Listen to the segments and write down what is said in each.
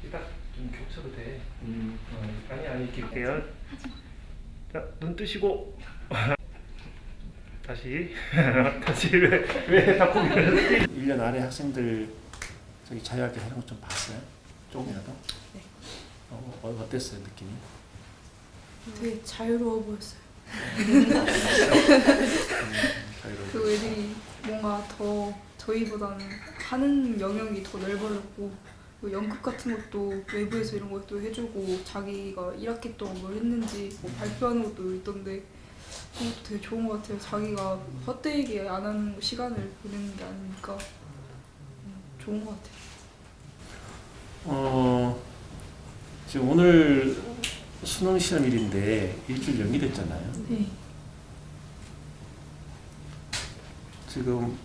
딱 좀 겹쳐도 돼. 아니 이렇게 할게요. 자, 눈 뜨시고 다시 다시 왜 자꾸 그러지? 1년 아래 학생들 저기 자유학기 하는 거 좀 봤어요? 조금이라도? 네. 어땠어요 느낌이? 되게 자유로워 보였어요. 자유로운. 그 애들이 뭔가 더 저희보다는 하는 영역이 더 넓어졌고 뭐 연극 같은 것도 외부에서 이런 것도 해주고 자기가 1학기 동안 뭘 했는지 뭐 발표하는 것도 있던데 그런 것도 되게 좋은 것 같아요. 자기가 헛되게 안 하는 시간을 보내는 게 아니니까 좋은 것 같아요. 지금 오늘 수능 시험일인데 일주일 연기됐잖아요. 네. 지금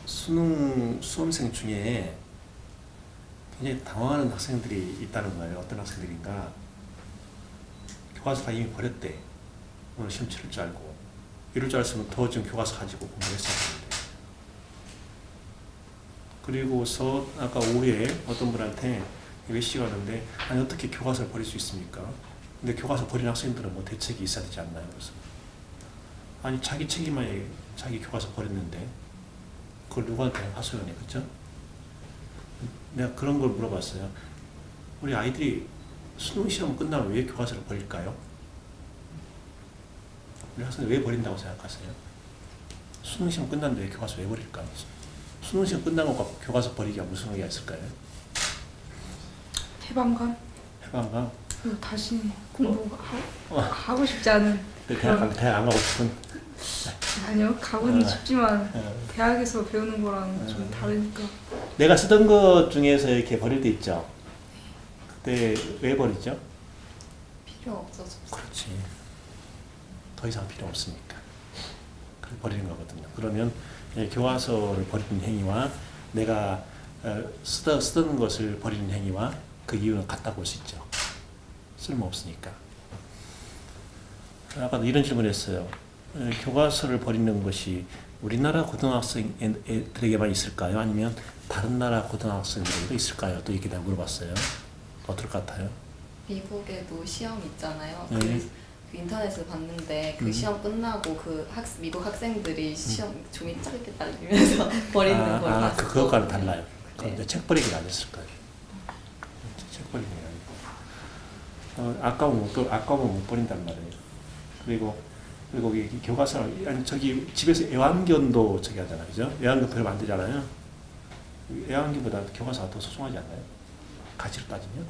수능 수험생 중에 굉장히 당황하는 학생들이 있다는 거예요. 어떤 학생들인가? 교과서 이미 버렸대. 오늘 시험 치를 줄 알고. 이럴 줄 알았으면 더 지금 교과서 가지고 공부했어야 되는데. 그리고서 아까 오후에 어떤 분한테 메시지가 왔는데 아니 어떻게 교과서를 버릴 수 있습니까? 근데 교과서 버린 학생들은 뭐 대책이 있어야 되지 않나요? 그래서 아니 자기 책임에 자기 교과서 버렸는데 그걸 누구한테 하소연해, 그렇죠? 내가 그런 걸 물어봤어요. 우리 아이들이 수능 시험 끝나면 왜 교과서를 버릴까요? 우리 학생들 왜 버린다고 생각하세요? 수능 시험 끝났는데 왜 교과서 왜 버릴까? 수능 시험 끝난 것과 교과서 버리기가 무슨 의미가 있을까요? 해방감? 해방감? 그리고 다시 공부하고 싶지 않은 대학 안 가고 싶은? 아니요, 가고는 싶지만 대학에서 배우는 거랑 좀 다르니까. 내가 쓰던 것 중에서 이렇게 버릴 때 있죠? 그때 왜 버리죠? 필요 없어서. 그렇지. 더 이상 필요 없으니까. 버리는 거거든요. 그러면 교과서를 버리는 행위와 내가 쓰던 것을 버리는 행위와 그 이유는 같다고 볼 수 있죠. 쓸모없으니까. 아까도 이런 질문을 했어요. 교과서를 버리는 것이 우리나라 고등학생들에게만 있을까요? 아니면 다른 나라 고등학생들에게도 있을까요? 또 이렇게 내가 물어봤어요. 어떨 것 같아요? 미국에도 시험 있잖아요. 네. 그 인터넷에서 봤는데 그 시험 끝나고 미국 학생들이 시험 종이 짧게 날리면서 버리는 걸 봤어요. 그것과는 달라요. 그건 네. 이제 책 버리기가 아니었을 거예요. 책 버리기가 아니고. 아까우면 못 버린단 말이에요. 그리고 이 교과서, 아니, 저기 집에서 애완견도 저기 하잖아요. 그죠? 애완견 별로 안 되잖아요. 애완견보다 교과서가 더 소중하지 않나요? 가치로 따지면.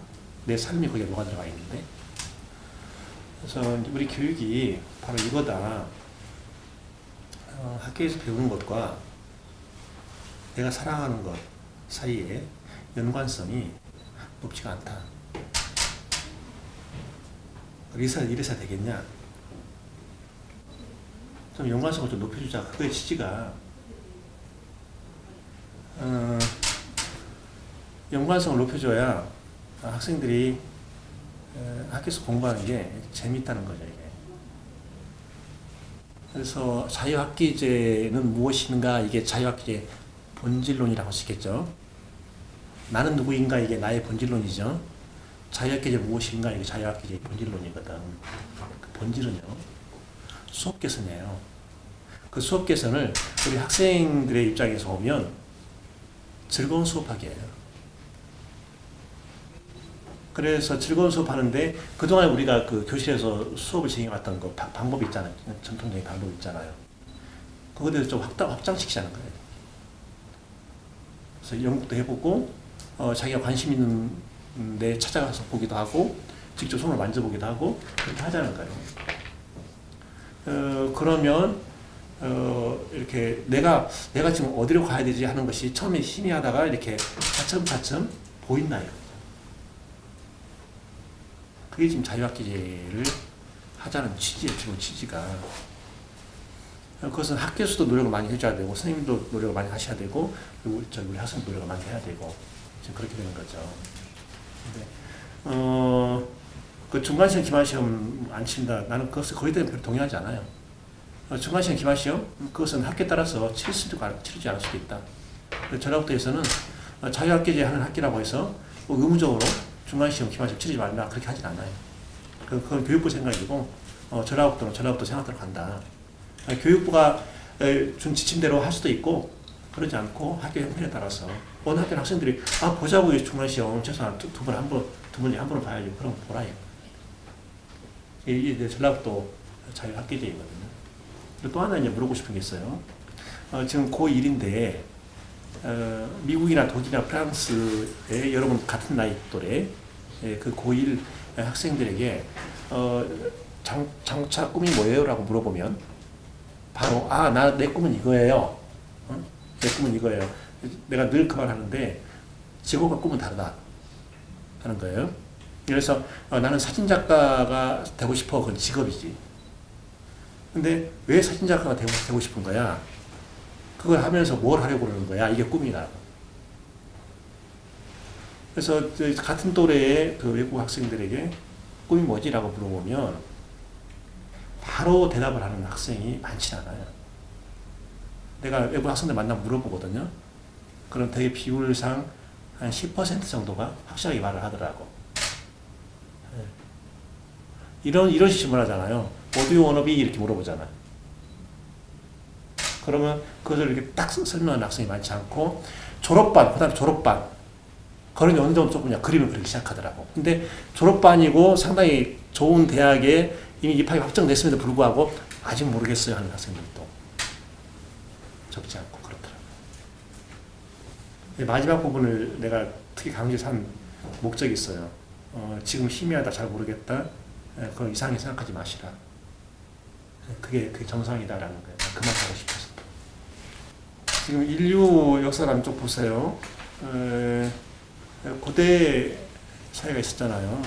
내 삶이 거기에 녹아 들어가 있는데. 그래서 우리 교육이 바로 이거다. 학교에서 배우는 것과 내가 사랑하는 것 사이에 연관성이 높지가 않다. 이래서 되겠냐? 좀 연관성을 좀 높여주자. 그거의 취지가 연관성을 높여줘야 학생들이 학교에서 공부하는 게 재밌다는 거죠, 이게. 그래서 자유학기제는 무엇인가, 이게 자유학기제 본질론이라고 할 수 있겠죠. 나는 누구인가, 이게 나의 본질론이죠. 자유학기제 무엇인가, 이게 자유학기제의 본질론이거든. 그 본질은요, 수업 개선이에요. 그 수업 개선을 우리 학생들의 입장에서 보면 즐거운 수업하기예요. 그래서 즐거운 수업하는데 그동안 우리가 그 교실에서 수업을 진행해왔던 그 방법이 있잖아요. 전통적인 방법이 있잖아요. 그거에 대해서 좀 확장시키자는 거예요. 그래서 연극도 해보고 자기가 관심 있는 데 찾아가서 보기도 하고 직접 손을 만져보기도 하고 그렇게 하자는 거예요. 그러면 이렇게 내가 지금 어디로 가야 되지 하는 것이 처음에 희미하다가 이렇게 차츰차츰 보인다. 그게 지금 자유학기제를 하자는 취지예요. 지금 취지가. 그것은 학교에서도 노력을 많이 해줘야 되고 선생님도 노력을 많이 하셔야 되고 그리고 우리 학생도 노력을 많이 해야 되고 지금 그렇게 되는 거죠. 근데 그 중간시험, 기말시험 안 친다. 나는 그것을 거기에 대해 별로 동의하지 않아요. 중간시험, 기말시험 그것은 학교에 따라서 치르지 않을 수도 있다. 전라북도에서는 자유학기제 하는 학기라고 해서 의무적으로 중간시험, 기말시험 치르지 말라 그렇게 하진 않아요. 그건 교육부 생각이고 전라북도 생각대로 간다. 교육부가 준 지침대로 할 수도 있고 그러지 않고 학교 형편에 따라서 어느 학교 학생들이 보자고 중간시험 최소한 두 번 한 번은 봐야지. 그럼 보라요. 이게 전라북도 자율학교제이거든요. 그리고 또 하나 이제 물어보고 싶은 게 있어요. 지금 고1인데 미국이나 독일이나 프랑스의 여러분 같은 나이 또래 그 고1 학생들에게 장차 꿈이 뭐예요? 라고 물어보면 바로 내 꿈은 이거예요. 내 꿈은 이거예요. 내가 늘 그 말 하는데 직업과 꿈은 다르다 하는 거예요. 그래서 나는 사진작가가 되고 싶어. 그건 직업이지. 근데 왜 사진작가가 되고 싶은 거야? 그걸 하면서 뭘 하려고 그러는 거야? 이게 꿈이라고. 그래서 같은 또래의 그 외국 학생들에게 꿈이 뭐지? 라고 물어보면 바로 대답을 하는 학생이 많지 않아요. 내가 외국 학생들 만나면 물어보거든요. 그럼 되게 비율상 한 10% 정도가 확실하게 말을 하더라고. 이런 식으로 하잖아요. What do you wanna be? 이렇게 물어보잖아. 그러면 그것을 이렇게 딱 설명하는 학생이 많지 않고 졸업반, 그 다음에 졸업반. 그런 게 어느 정도 조금 그림을 그리기 시작하더라고. 근데 졸업반이고 상당히 좋은 대학에 이미 입학이 확정됐음에도 불구하고 아직 모르겠어요 하는 학생들도 적지 않고 그렇더라고요. 마지막 부분을 내가 특히 강조해서 한 목적이 있어요. 지금 희미하다, 잘 모르겠다. 그걸 이상하게 생각하지 마시라. 그게 정상이다라는 거예요. 그 말 하고 싶어서. 지금 인류 역사라는 쪽 보세요. 고대 사회가 있었잖아요.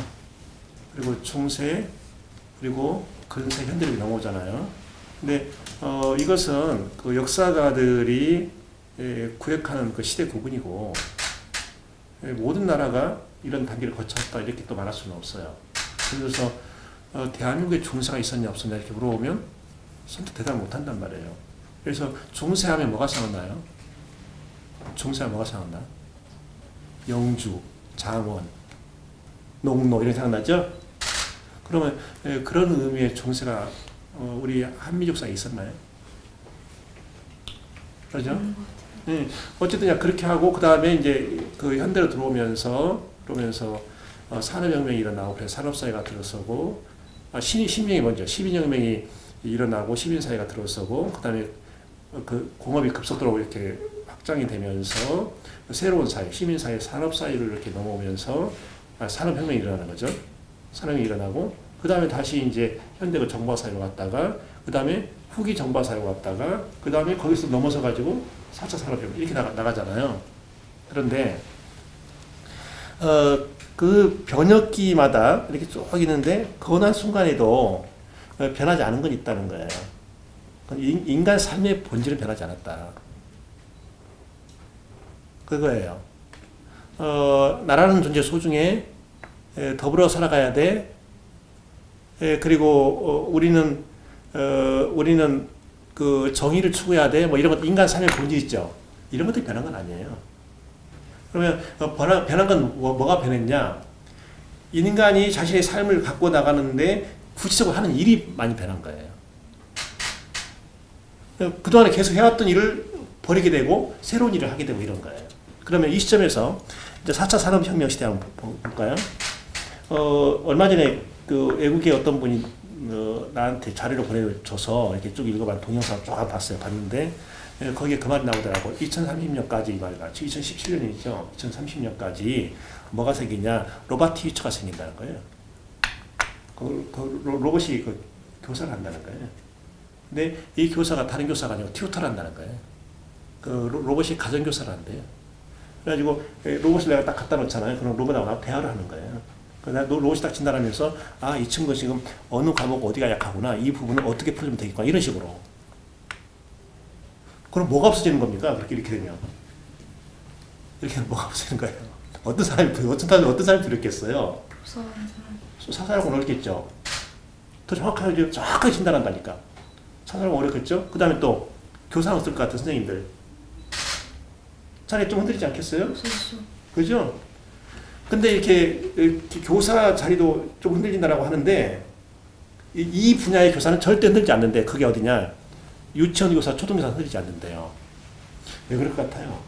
그리고 중세, 그리고 근세, 현대력이 넘어오잖아요. 근데 이것은 그 역사가들이 구획하는 그 시대 구분이고 모든 나라가 이런 단계를 거쳤다 이렇게 또 말할 수는 없어요. 그래서 대한민국에 중세가 있었냐 없었냐 이렇게 물어보면 선뜻 대답 못한단 말이에요. 그래서 중세하면 뭐가 생각나요? 중세하면 뭐가 생각나? 영주, 장원, 농노 이런 생각나죠? 그러면 그런 의미의 중세가 우리 한민족사에 있었나요? 그러죠? 네. 어쨌든 그렇게 하고 그 다음에 이제 그 현대로 들어오면서 산업혁명이 일어나고 그래서 산업사회가 들어서고 신민혁이 먼저 시민혁명이 일어나고 시민사회가 들어서고 그 다음에 그 공업이 급속도로 이렇게 확장이 되면서 새로운 사회, 시민사회, 산업사회를 이렇게 넘어오면서 산업혁명이 일어나는 거죠. 산업이 일어나고 그 다음에 다시 이제 현대가 정보사회로 갔다가 그 다음에 후기 정보사회로 갔다가 그 다음에 거기서 넘어서 가지고 4차 산업혁명 이렇게 나가잖아요. 그런데 그 변혁기마다 이렇게 쭉 있는데 그 어느 순간에도 변하지 않은 건 있다는 거예요. 인간 삶의 본질은 변하지 않았다. 그거예요. 나라는 존재 소중해. 더불어 살아가야 돼. 그리고 우리는 그 정의를 추구해야 돼. 뭐 이런 것 인간 삶의 본질 있죠. 이런 것들이 변한 건 아니에요. 그러면 변한 건 뭐가 변했냐? 인간이 자신의 삶을 갖고 나가는데 구체적으로 하는 일이 많이 변한 거예요. 그동안에 계속 해왔던 일을 버리게 되고 새로운 일을 하게 되고 이런 거예요. 그러면 이 시점에서 이제 4차 산업혁명 시대 한번 볼까요? 얼마 전에 그 외국의 어떤 분이 나한테 자료를 보내줘서 이렇게 쭉 읽어봤 동영상 쭉 봤어요. 봤는데 거기에 그 말이 나오더라고. 2030년까지 이 말같이 2017년이죠. 2030년까지 뭐가 생기냐? 로바티처가 생긴다는 거예요. 그 로봇이 그 교사를 한다는 거예요. 근데 이 교사가 다른 교사가 아니고 튜터를 한다는 거예요. 그 로봇이 가정교사를 한대요. 그래가지고 로봇을 내가 딱 갖다 놓잖아요. 그럼 로봇하고 대화를 하는 거예요. 로봇이 딱 진단하면서 이 친구 지금 어느 과목 어디가 약하구나. 이 부분을 어떻게 풀면 되겠구나. 이런 식으로. 그럼 뭐가 없어지는 겁니까? 이렇게 되면. 이렇게 하면 뭐가 없어지는 거예요. 어떤 사람이 두렵겠어요? 사사하고는 어렵겠죠. 더 정확하게 진단한다니까. 사사하고 어렵겠죠? 그 다음에 또 교사는 어떨 것 같은 선생님들. 자리 좀 흔들리지 않겠어요? 그죠? 근데 이렇게 교사 자리도 좀 흔들린다라고 하는데 이 분야의 교사는 절대 흔들지 않는데 그게 어디냐? 유치원 교사, 초등교사 흔들리지 않는데요. 왜 그럴 것 같아요?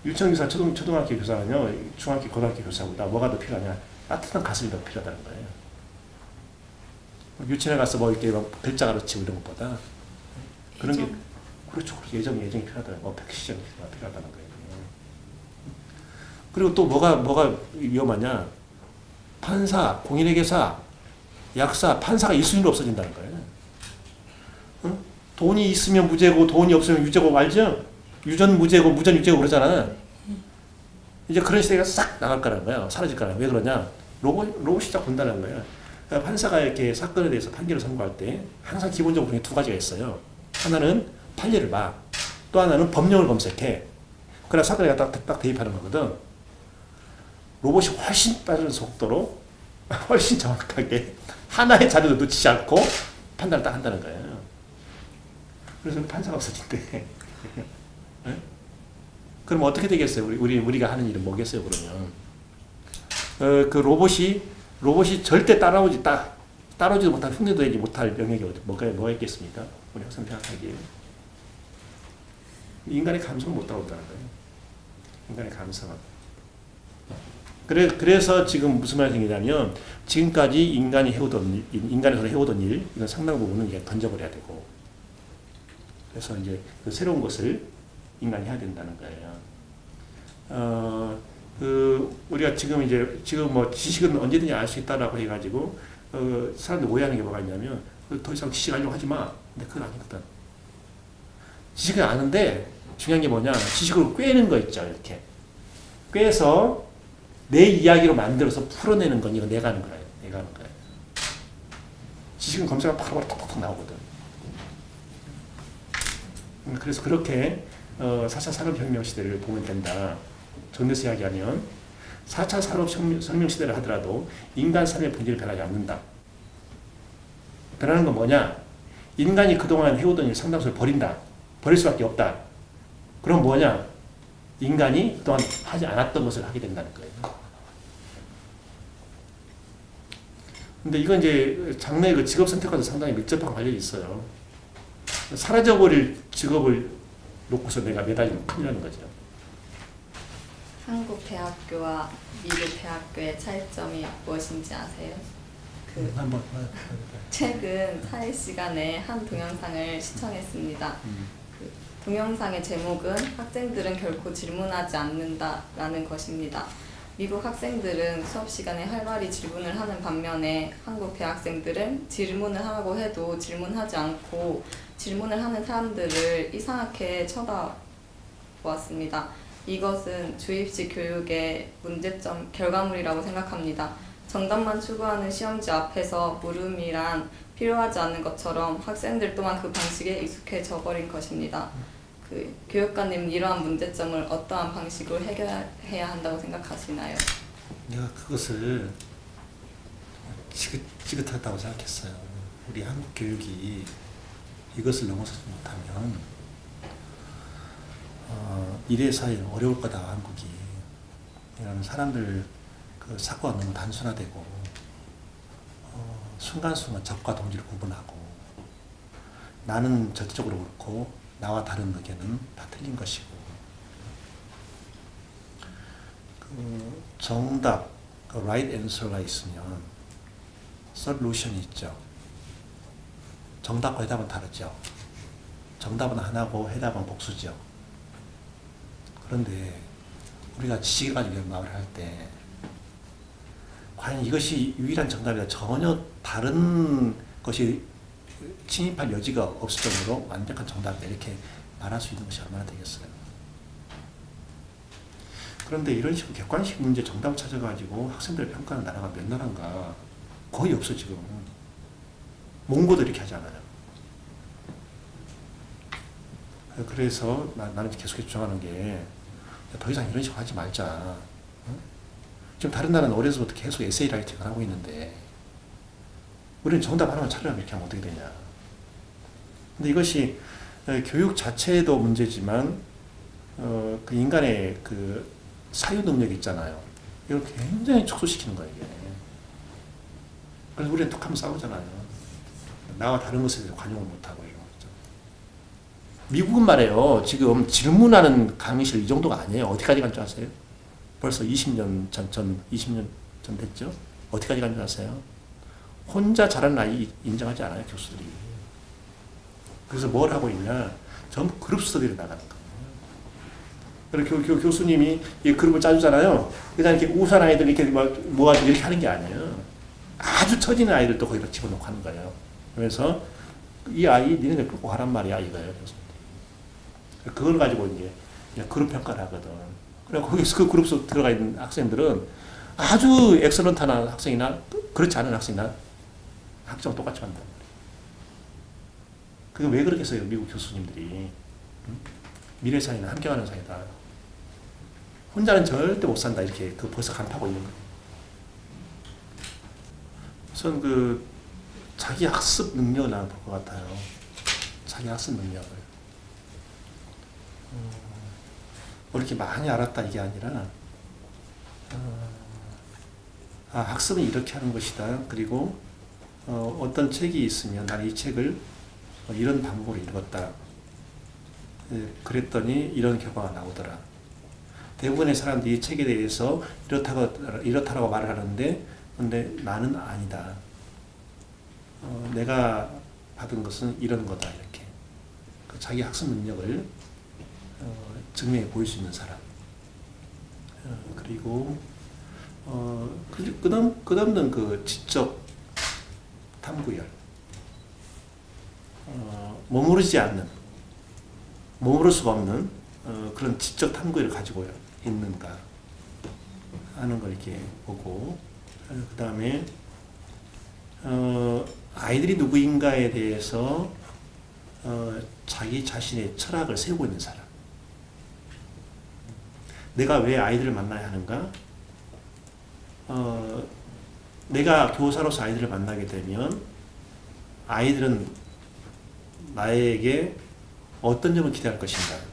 유치원 교사, 초등학교 교사는요, 중학교, 고등학교 교사보다 뭐가 더 필요하냐? 따뜻한 가슴이 더 필요하다는 거예요. 유치원에 가서 뭐 이렇게 막 글자 가르치고 이런 것보다 그런 게 그렇죠. 예정이 필요하다는 거, 패키지가 필요하다는 거예요. 그리고 또 뭐가 위험하냐? 판사, 공인회계사, 약사, 판사가 1순위로 없어진다는 거예요. 응? 돈이 있으면 무죄고 돈이 없으면 유죄고 알죠? 유전 무죄고 무전 유죄고 그러잖아. 이제 그런 시대가 싹 나갈 거라는 거야. 사라질 거라는 거야. 왜 그러냐? 로봇이 딱 본다는 거야. 그러니까 판사가 이렇게 사건에 대해서 판결을 선고할 때 항상 기본적으로 두 가지가 있어요. 하나는 판례를 봐. 또 하나는 법령을 검색해. 그래야 사건에 딱 대입하는 거거든. 로봇이 훨씬 빠른 속도로 훨씬 정확하게 하나의 자료도 놓치지 않고 판단을 딱 한다는 거예요. 그래서 판사가 없어진대. 네? 그럼 어떻게 되겠어요? 우리가 하는 일은 뭐겠어요? 그러면 그 로봇이 절대 따라오지도 못할 흉내도 내지 못할 영역이 뭐가 있겠습니까? 우리 학생 생각하기에 인간의 감성을 못 따라온다는 거예요. 인간의 감성은. 그래서 지금 무슨 말이 생기냐면 지금까지 인간이 해오던 일 이건 상당 부분은 이제 던져버려야 되고 그래서 이제 그 새로운 것을 인간이 해야 된다는 거예요. 우리가 지금 뭐 지식은 언제든지 알 수 있다라고 해가지고 사람들 오해하는 게 뭐가 있냐면 더 이상 지식 알려고 하지 마. 근데 그건 아니거든. 지식은 아는데 중요한 게 뭐냐? 지식을 꿰는 거 있죠. 이렇게 꿰서 내 이야기로 만들어서 풀어내는 건 이거 내가 하는 거예요. 지식은 검색하면 바로 톡톡 나오거든. 그래서 그렇게 4차 산업혁명 시대를 보면 된다. 정리해서 이야기하면 4차 산업혁명 시대를 하더라도 인간 삶의 본질이 변하지 않는다. 변하는 건 뭐냐? 인간이 그동안 해오던 일 상당수를 버린다. 버릴 수밖에 없다. 그럼 뭐냐? 인간이 그동안 하지 않았던 것을 하게 된다는 거예요. 근데 이건 이제 장래 그 직업 선택과도 상당히 밀접한 관련이 있어요. 사라져버릴 직업을 놓고서 내가 매달리면 큰일 나는 거죠. 한국 대학교와 미국 대학교의 차이점이 무엇인지 아세요? 한번 최근 사회 시간에 한 동영상을 시청했습니다. 그 동영상의 제목은 학생들은 결코 질문하지 않는다라는 것입니다. 미국 학생들은 수업 시간에 활발히 질문을 하는 반면에 한국 대학생들은 질문을 하라고 해도 질문하지 않고 질문을 하는 사람들을 이상하게 쳐다보았습니다. 이것은 주입식 교육의 문제점 결과물이라고 생각합니다. 정답만 추구하는 시험지 앞에서 물음이란 필요하지 않는 것처럼 학생들 또한 그 방식에 익숙해져 버린 것입니다. 그 교육관님은 이러한 문제점을 어떠한 방식으로 해결해야 한다고 생각하시나요? 내가 그것을 지긋하다고 생각했어요. 우리 한국 교육이 이것을 넘어서지 못하면 미래 사회는 어려울 거다. 한국이 이런 사람들 그 사고가 너무 단순화되고 순간순간 적과 동지를 구분하고 나는 저쪽으로 옳고 나와 다른 의견은 다 틀린 것이고 그 정답, 그 right answer가 있으면 solution이 있죠. 정답과 해답은 다르죠. 정답은 하나고 해답은 복수죠. 그런데 우리가 지식을 가지고 말을 할 때 과연 이것이 유일한 정답이라 전혀 다른 것이 침입할 여지가 없을 정도로 완벽한 정답이다 이렇게 말할 수 있는 것이 얼마나 되겠어요. 그런데 이런 식으로 객관식 문제 정답을 찾아가지고 학생들을 평가하는 나라가 몇 나라인가 거의 없어 지금. 몽고도 이렇게 하잖아요. 그래서 나는 계속 주장하는 게 더 이상 이런 식으로 하지 말자. 지금 다른 나라는 어려서부터 계속 에세이 라이팅을 하고 있는데 우리는 정답 하나만 찾으려면 이렇게 하면 어떻게 되냐. 근데 이것이 교육 자체도 문제지만 그 인간의 그 사유 능력이 있잖아요. 이걸 굉장히 축소시키는 거예요, 이게. 그래서 우리는 툭하면 싸우잖아요. 나와 다른 것에 대해서 관용을 못하고 이런 거죠. 미국은 말이에요. 지금 질문하는 강의실 이 정도가 아니에요. 어디까지 간 줄 아세요? 벌써 20년 전 됐죠? 어디까지 간 줄 아세요? 혼자 잘하는 아이 인정하지 않아요, 교수들이. 그래서 뭘 하고 있냐? 전부 그룹 스터디를 나가는 거예요. 그리고 교수님이 이 그룹을 짜주잖아요. 그냥 이렇게 우수한 아이들 이렇게 모아서 이렇게 하는 게 아니에요. 아주 처지는 아이들도 거기다 집어넣고 하는 거예요. 그래서 이 아이 니네들 끌고 가란 말이야, 이거예요. 교수님. 그걸 가지고 이제 그룹 평가를 하거든. 그래 거기서 그 그룹 속 들어가 있는 학생들은 아주 엑설런트한 학생이나 그렇지 않은 학생이나 학점 똑같이 한단 말이에요. 그게 왜 그러겠어요, 미국 교수님들이. 미래 사회는 함께하는 사회다. 혼자는 절대 못 산다, 이렇게 벌써 간파하고 있는 거예요. 우선 자기 학습 능력을 나는 볼 것 같아요. 자기 학습 능력을. 뭐 이렇게 많이 알았다 이게 아니라 학습은 이렇게 하는 것이다. 그리고 어떤 책이 있으면 나는 이 책을 이런 방법으로 읽었다. 그랬더니 이런 결과가 나오더라. 대부분의 사람들이 이 책에 대해서 이렇다라고 말을 하는데 근데 나는 아니다. 내가 받은 것은 이런 거다. 이렇게 자기 학습 능력을 증명해 보일 수 있는 사람. 그리고 끝없는 그 지적 탐구열. 머무를 수가 없는 그런 지적 탐구를 가지고 있는가 하는 걸 이렇게 보고, 그 다음에 아이들이 누구인가에 대해서 자기 자신의 철학을 세우고 있는 사람. 내가 왜 아이들을 만나야 하는가? 내가 교사로서 아이들을 만나게 되면 아이들은 나에게 어떤 점을 기대할 것인가?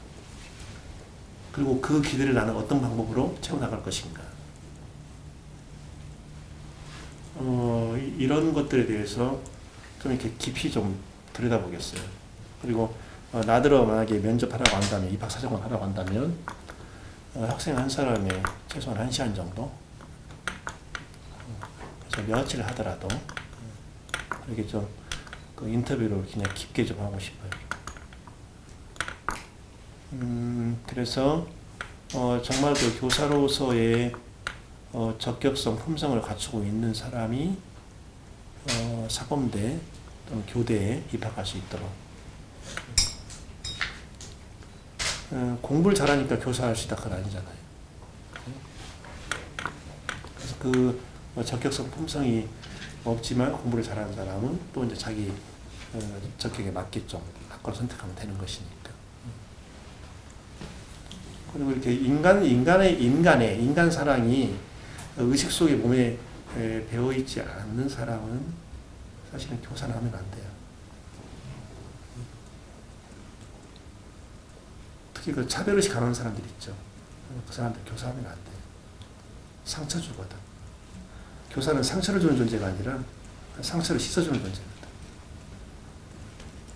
그리고 그 기대를 나는 어떤 방법으로 채워나갈 것인가? 이런 것들에 대해서 좀 이렇게 깊이 좀 들여다보겠어요. 그리고 나더러 만약에 면접하라고 한다면, 입학사정을 하라고 한다면 학생 한 사람에 최소한 1시간 정도, 그래서 며칠 하더라도 이렇게 좀 인터뷰를 그냥 깊게 좀 하고 싶어요. 그래서 정말 그 교사로서의 적격성, 품성을 갖추고 있는 사람이 사범대 또는 교대에 입학할 수 있도록. 공부를 잘하니까 교사할 수 있다, 그건 아니잖아요. 그래서 그 적격성, 품성이 없지만 공부를 잘하는 사람은 또 이제 자기 적격에 맞게 좀 학과를 선택하면 되는 것이니까. 그리고 이렇게 인간 사랑이 의식 속에 몸에 배어 있지 않는 사람은 사실은 교사를 하면 안 돼요. 특히 그 차별의식 강한 사람들 있죠. 그 사람들 교사하면 안 돼요. 상처 주거든. 교사는 상처를 주는 존재가 아니라 상처를 씻어주는 존재.